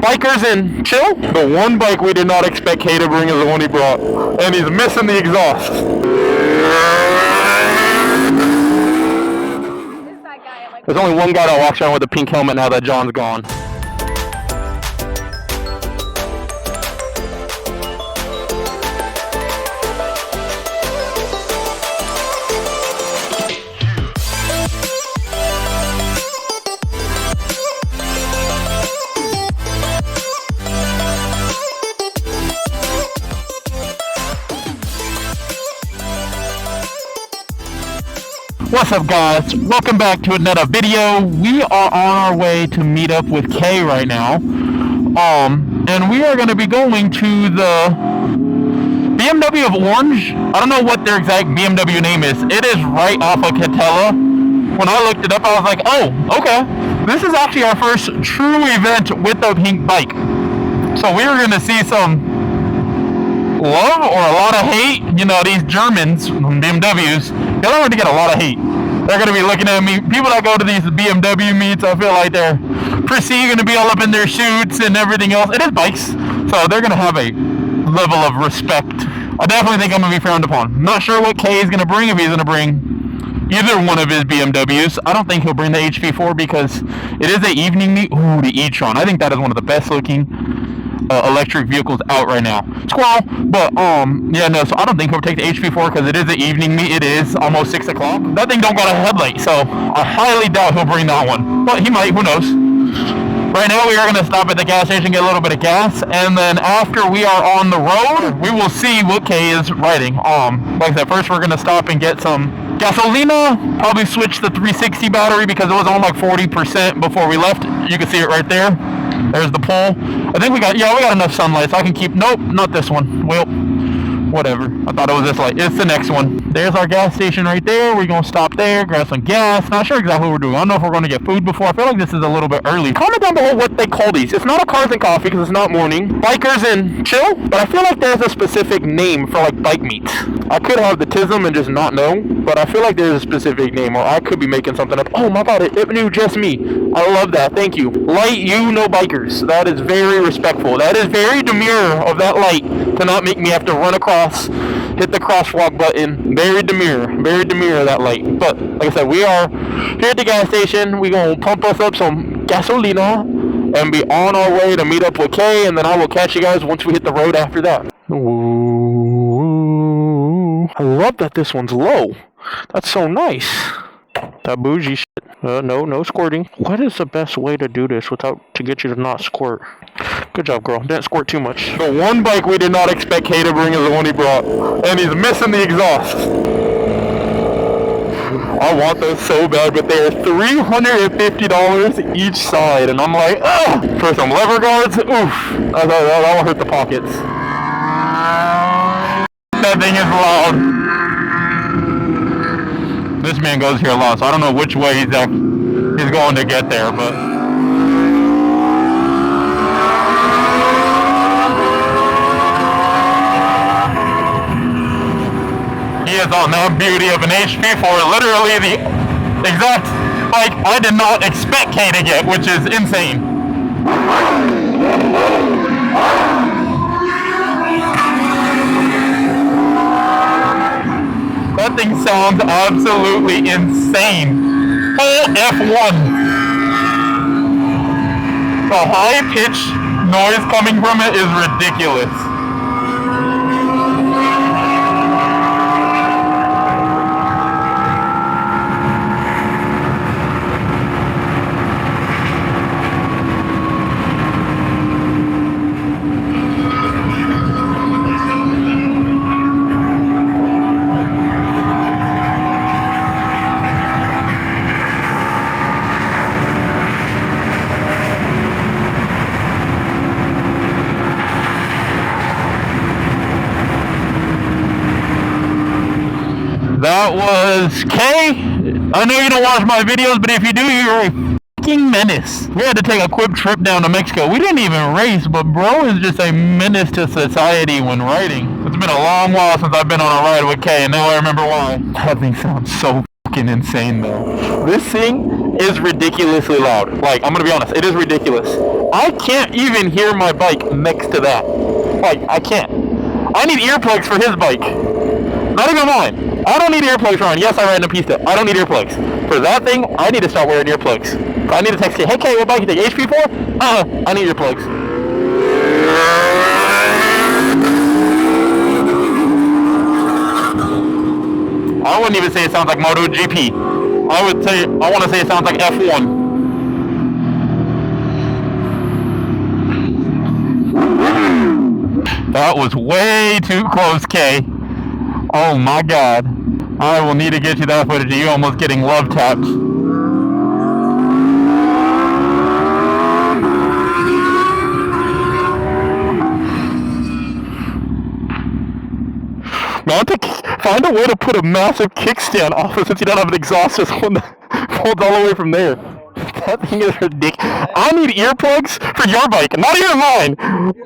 Bikers and chill. The one bike we did not expect Kay to bring is the one he brought. And he's missing the exhaust. There's only one guy that walks around with a pink helmet now that John's gone. What's up, guys? Welcome back to another video. We are on our way to meet up with Kay right now. And we are going to be going to the BMW of Orange. I don't know what their exact BMW name is. It is right off of Catella. When I looked it up, I was like, oh, okay. This is actually our first true event with a pink bike. So we're going to see some love or a lot of hate. You know, these Germans, BMWs, they're going to get a lot of hate. They're going to be looking at me. People that go to these BMW meets, I feel like they're going to be all up in their shoots and everything else. It is bikes, so they're going to have a level of respect. I definitely think I'm going to be frowned upon. Not sure what Kay is going to bring, if he's going to bring either one of his BMWs. I don't think he'll bring the HP4 because it is an evening meet. Ooh, the e-tron. I think that is one of the best looking electric vehicles out right now. Squirrel. But yeah, no, so I don't think he'll take the HP4 because it is an evening meet. It is almost 6 o'clock. That thing don't got a headlight, so I highly doubt he'll bring that one, but he might. Who knows? Right now we are going to stop at the gas station, get a little bit of gas, and then after we are on the road, we will see what Kay is riding. Like I said, first we're going to stop and get some gasolina, probably switch the 360 battery because it was on like 40% before we left. You can see it right there. There's the pole. I think we got enough sunlight, so I can keep, nope, not this one. Well, whatever. I thought it was this light. It's the next one. There's our gas station right there. We're going to stop there, grab some gas. Not sure exactly what we're doing. I don't know if we're going to get food before. I feel like this is a little bit early. Comment down below what they call these. It's not a cars and coffee because it's not morning. Bikers and chill. But I feel like there's a specific name for like bike meets. I could have the tism and just not know, but I feel like there's a specific name, or I could be making something up. Oh my god, it knew just me. I love that. Thank you. Light, you know bikers. That is very respectful. That is very demure of that light to not make me have to run across, hit the crosswalk button. Very demure of that light. But like I said, we are here at the gas station. We're gonna pump us up some gasolina and be on our way to meet up with Kay, and then I will catch you guys once we hit the road after that. Ooh, I love that this one's low. That's so nice. That bougie shit. No squirting. What is the best way to do this to get you to not squirt? Good job, girl. Didn't squirt too much. The one bike we did not expect Kay to bring is the one he brought. And he's missing the exhaust. I want those so bad, but they are $350 each side. And I'm like, ugh! For some lever guards, oof. That'll hurt the pockets. That thing is loud. This man goes here a lot, so I don't know which way he's going to get there, but he is on that beauty of an HP4, literally the exact bike I did not expect Kay to get, which is insane. That thing sounds absolutely insane. Full F1. The high-pitched noise coming from it is ridiculous. That was Kay. I know you don't watch my videos, but if you do, you're a fucking menace. We had to take a quick trip down to Mexico. We didn't even race, but bro is just a menace to society when riding. It's been a long while since I've been on a ride with Kay, and now I remember why. That thing sounds so fucking insane, though. This thing is ridiculously loud. Like, I'm gonna be honest, it is ridiculous. I can't even hear my bike next to that. Like, I can't. I need earplugs for his bike. Not even mine. I don't need earplugs for mine. Yes, I ride in a Pista. I don't need earplugs. For that thing, I need to start wearing earplugs. I need to text you, hey Kay, what bike you take? HP4? I need earplugs. I wouldn't even say it sounds like MotoGP. I want to say it sounds like F1. That was way too close, Kay. Oh my God. I will need to get you that footage of you almost getting love tapped. Now I have to find a way to put a massive kickstand off it since you don't have an exhaust just one that folds all the way from there. That thing is ridiculous. I need earplugs for your bike, not even mine.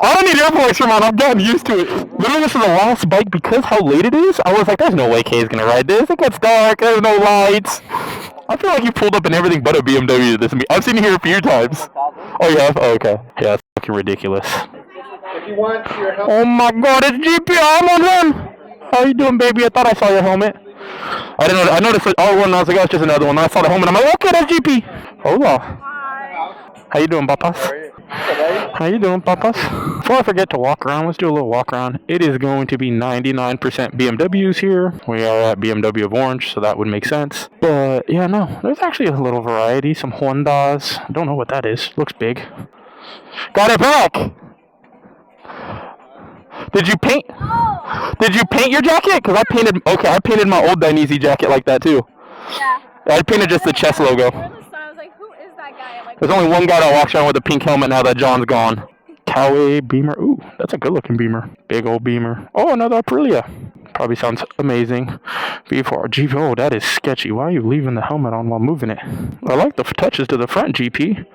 I don't need earplugs for mine. I've gotten used to it. Literally, this is the last bike because how late it is. I was like, there's no way Kay's gonna ride this. It gets dark. There's no lights. I feel like you pulled up in everything but a BMW to this. I've seen you here a few times. Oh, you have? Oh, okay. Yeah, it's fucking ridiculous. If you want your help. Oh my God, it's GP. I'm on one. How you doing, baby? I thought I saw your helmet. I didn't know. I noticed the other one. I was like, oh, it's just another one. I saw the helmet. I'm like, okay, that's GP. Hola. Hi. How you doing, papas? How you doing, papas? Before I forget to walk around, let's do a little walk around. It is going to be 99% BMWs here. We are at BMW of Orange, so that would make sense. But yeah, no, there's actually a little variety. Some Hondas. I don't know what that is. Looks big. Got it back. Did you paint? Oh. Did you paint your jacket? Cause I painted. Okay, I painted my old Dainese jacket like that too. Yeah. I painted just the chest logo. I was like, who is that guy? Like, There's only one guy that walks around with a pink helmet now that John's gone. Coway Beamer. Ooh, that's a good looking Beamer. Big old Beamer. Oh, another Aprilia. Probably sounds amazing. V4. GP. Oh, that is sketchy. Why are you leaving the helmet on while moving it? I like the touches to the front, GP.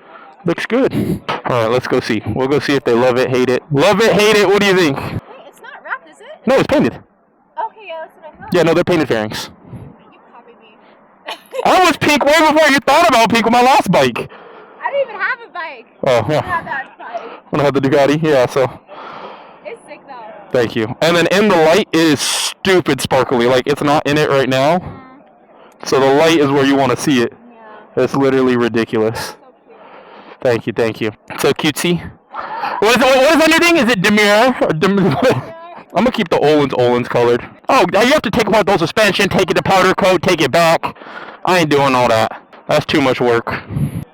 Looks good. Alright, let's go see. We'll go see if they love it, hate it. Love it, hate it. What do you think? wait, it's not wrapped, is it? No, it's painted. Okay, yeah, that's what I thought. Yeah, no, they're painted fairings. You copied me. I was pink way before you thought about pink with my last bike. I didn't even have a bike. Oh, I yeah. had that bike. When I had the Ducati, yeah, so. It's sick though. Thank you. And then in the light, it is stupid sparkly. Like, it's not in it right now. So the light is where you want to see it. Yeah. It's literally ridiculous. So cute. Thank you, thank you. So cutesy. What is that new thing? Is it Demure? Or I'm going to keep the Olins colored. Oh, you have to take apart those suspension, take it to powder coat, take it back. I ain't doing all that. That's too much work.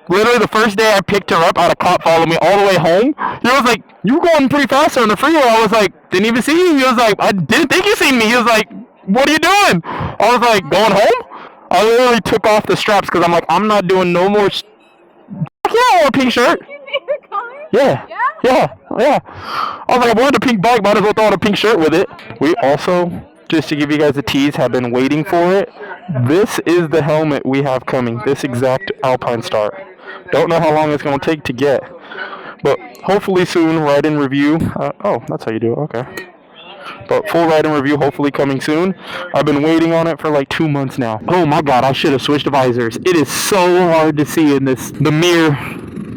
Literally the first day I picked her up, I had a cop follow me all the way home. He was like, you were going pretty fast on the freeway. I was like, didn't even see you. He was like, I didn't think you seen me. He was like, what are you doing? I was like, going home? I literally took off the straps because I'm like, I'm not doing no more. Yeah, I want a pink shirt. Your favorite color? Yeah. Yeah? Yeah. I was like, I wanted a pink bike, might as well throw on a pink shirt with it. We also, just to give you guys a tease, have been waiting for it. This is the helmet we have coming. This exact Alpine Star. Don't know how long it's going to take to get. But hopefully soon, ride-in review. Oh, that's how you do it. Okay. But full ride-in review hopefully coming soon. I've been waiting on it for like 2 months now. Oh my God, I should have switched visors. It is so hard to see in the mirror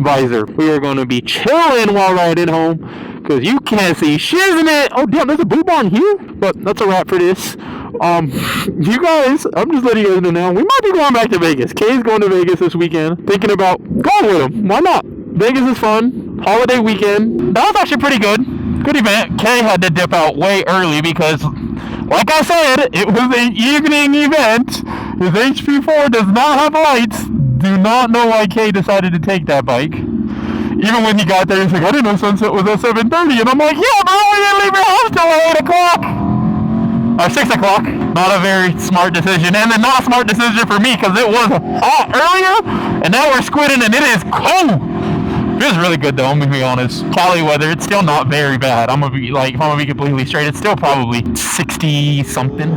visor. We are going to be chilling while riding home because you can't see shiz in it. Oh damn, there's a boob on here. But that's a wrap for this. You guys, I'm just letting you guys know now, we might be going back to Vegas. Kay's going to Vegas this weekend. Thinking about going with him. Why not? Vegas is fun. Holiday weekend. That was actually pretty good. Good event. Kay had to dip out way early because, like I said, it was an evening event. His HP4 does not have lights. Do not know why Kay decided to take that bike. Even when he got there, he's like, I didn't know sunset was at 7:30. And I'm like, yeah, bro, we didn't leave your house till 8 o'clock. Or 6 o'clock. Not a very smart decision. And then not a smart decision for me because it was hot earlier. And now we're squidding and it is cold. It was really good though, I'm gonna be honest. Cali weather, it's still not very bad. I'm gonna be like, if I'm gonna be completely straight, it's still probably 60 something.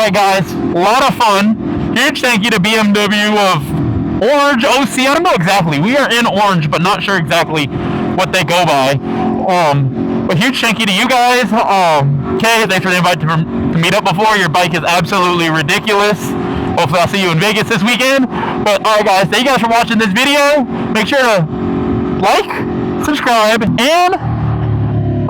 Alright guys, a lot of fun. Huge thank you to BMW of Orange OC. I don't know exactly. We are in Orange, but not sure exactly what they go by. But huge thank you to you guys. Kay, thanks for the invite to meet up before. Your bike is absolutely ridiculous. Hopefully I'll see you in Vegas this weekend. But alright guys, thank you guys for watching this video. Make sure to like, subscribe, and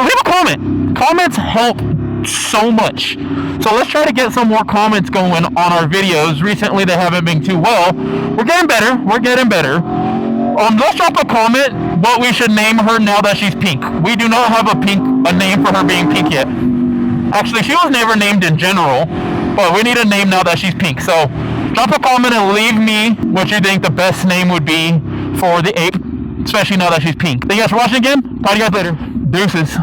leave a comment. Comments help so much. So let's try to get some more comments going on our videos. Recently they haven't been too well. We're getting better. We're getting better. Let's drop a comment what we should name her now that she's pink. We do not have a name for her being pink yet. Actually, she was never named in general, but we need a name now that she's pink. So drop a comment and leave me what you think the best name would be for the ape, especially now that she's pink. Thank you guys for watching again. Talk to you guys later. Deuces.